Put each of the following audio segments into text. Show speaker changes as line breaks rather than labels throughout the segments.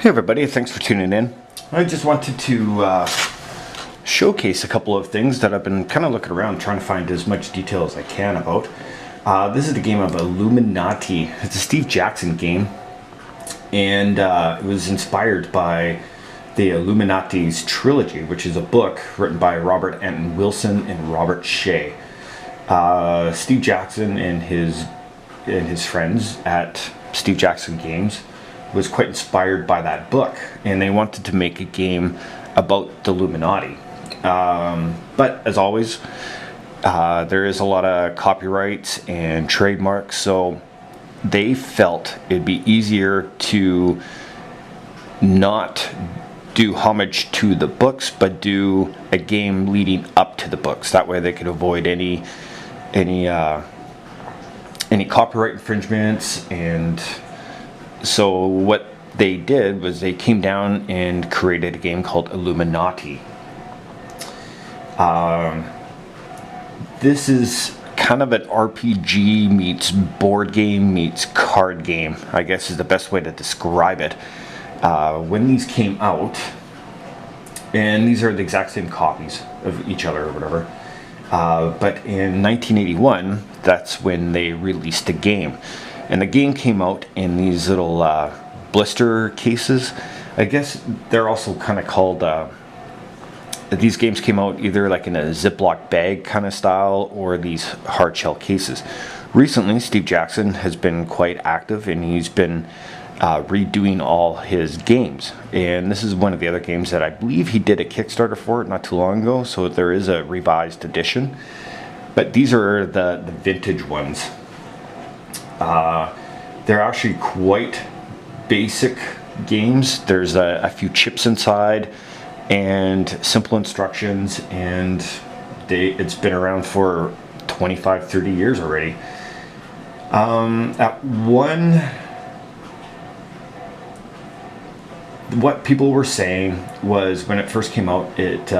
Hey everybody, thanks for tuning in. I just wanted to showcase a couple of things that I've been kind of looking around trying to find as much detail as I can about. This is the game of Illuminati. It's a Steve Jackson game, and it was inspired by the Illuminati's Trilogy, which is a book written by Robert Anton Wilson and Robert Shea. Steve Jackson and his friends at Steve Jackson Games was quite inspired by that book, and they wanted to make a game about the Illuminati. But as always, there is a lot of copyrights and trademarks, so they felt it'd be easier to not do homage to the books, but do a game leading up to the books. That way they could avoid any copyright infringements. And so what they did was they came down and created a game called Illuminati. This is kind of an RPG meets board game meets card game, I guess is the best way to describe it. When these came out, and these are the exact same copies of each other or whatever, but in 1981, that's when they released the game. And the game came out in these little blister cases. I guess they're also kind of called, these games came out either like in a Ziploc bag kind of style or these hard shell cases. Recently, Steve Jackson has been quite active, and he's been redoing all his games. And this is one of the other games that I believe he did a Kickstarter for it not too long ago, so there is a revised edition. But these are the vintage ones. They're actually quite basic games. There's a few chips inside and simple instructions, and it's been around for 25-30 years already. What people were saying was when it first came out, it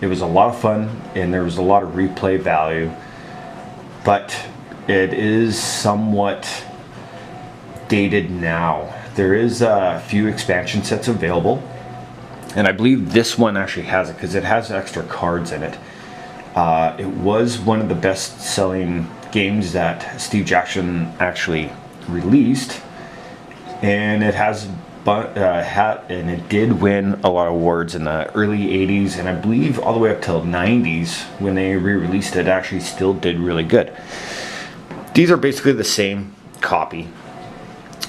was a lot of fun and there was a lot of replay value, but it is somewhat dated now. There is a few expansion sets available, and I believe this one actually has it because it has extra cards in it. It was one of the best-selling games that Steve Jackson actually released, and it has and it did win a lot of awards in the early 80s, and I believe all the way up till 90s when they re-released it, actually still did really good. These are basically the same copy,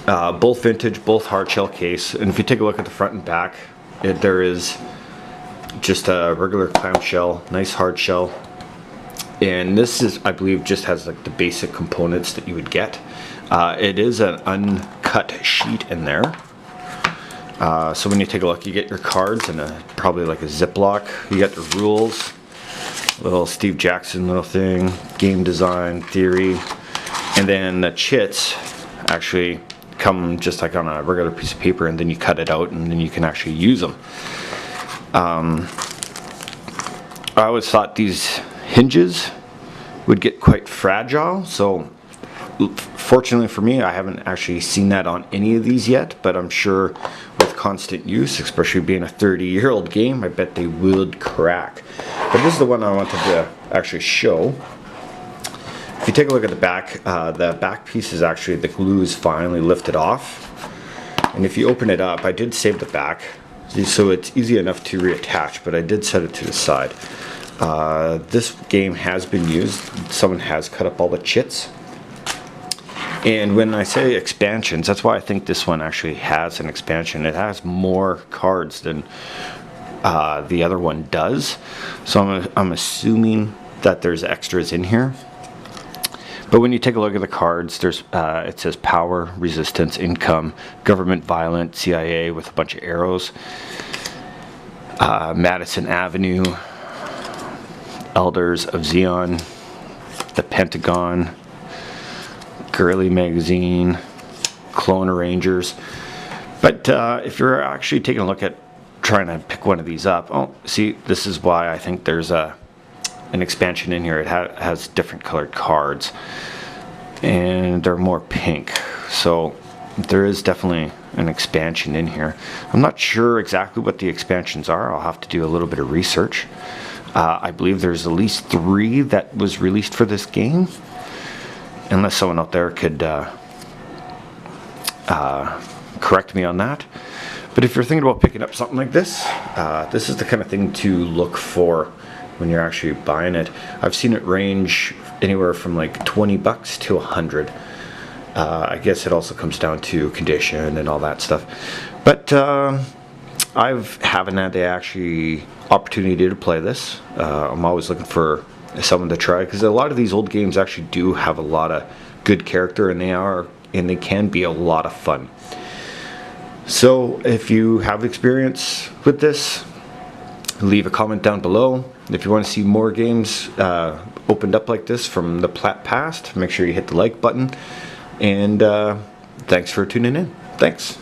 both vintage, both hard shell case, and if you take a look at the front and back, there is just a regular clamshell, nice hard shell, and this is, I believe, just has like the basic components that you would get. It is an uncut sheet in there. So when you take a look, you get your cards and probably like a Ziploc. You got the rules, little Steve Jackson little thing, game design, theory, and then the chits actually come just like on a regular piece of paper, and then you cut it out and then you can actually use them. I always thought these hinges would get quite fragile, so fortunately for me, I haven't actually seen that on any of these yet, but I'm sure with constant use, especially being a 30-year-old game, I bet they would crack. But this is the one I wanted to actually show. If you take a look at the back piece is actually, the glue is finally lifted off. And if you open it up, I did save the back, so it's easy enough to reattach, but I did set it to the side. This game has been used. Someone has cut up all the chits. And when I say expansions, that's why I think this one actually has an expansion. It has more cards than the other one does. So I'm assuming that there's extras in here. But when you take a look at the cards, there's it says power, resistance, income, government, violent, CIA with a bunch of arrows, Madison Avenue, Elders of Zion, the Pentagon, Girly Magazine, Clone Rangers. But if you're actually taking a look at trying to pick one of these up, oh, see, this is why I think there's an expansion in here. It has different colored cards, and they're more pink. So there is definitely an expansion in here. I'm not sure exactly what the expansions are. I'll have to do a little bit of research. I believe there's at least 3 that was released for this game, unless someone out there could correct me on that. But if you're thinking about picking up something like this, this is the kind of thing to look for when you're actually buying it. I've seen it range anywhere from like 20 bucks to 100. I guess it also comes down to condition and all that stuff. But I haven't had the actually opportunity to play this. I'm always looking for someone to try, because a lot of these old games actually do have a lot of good character, and they can be a lot of fun. So if you have experience with this, leave a comment down below. If you want to see more games opened up like this from the past, make sure you hit the like button. And thanks for tuning in. Thanks.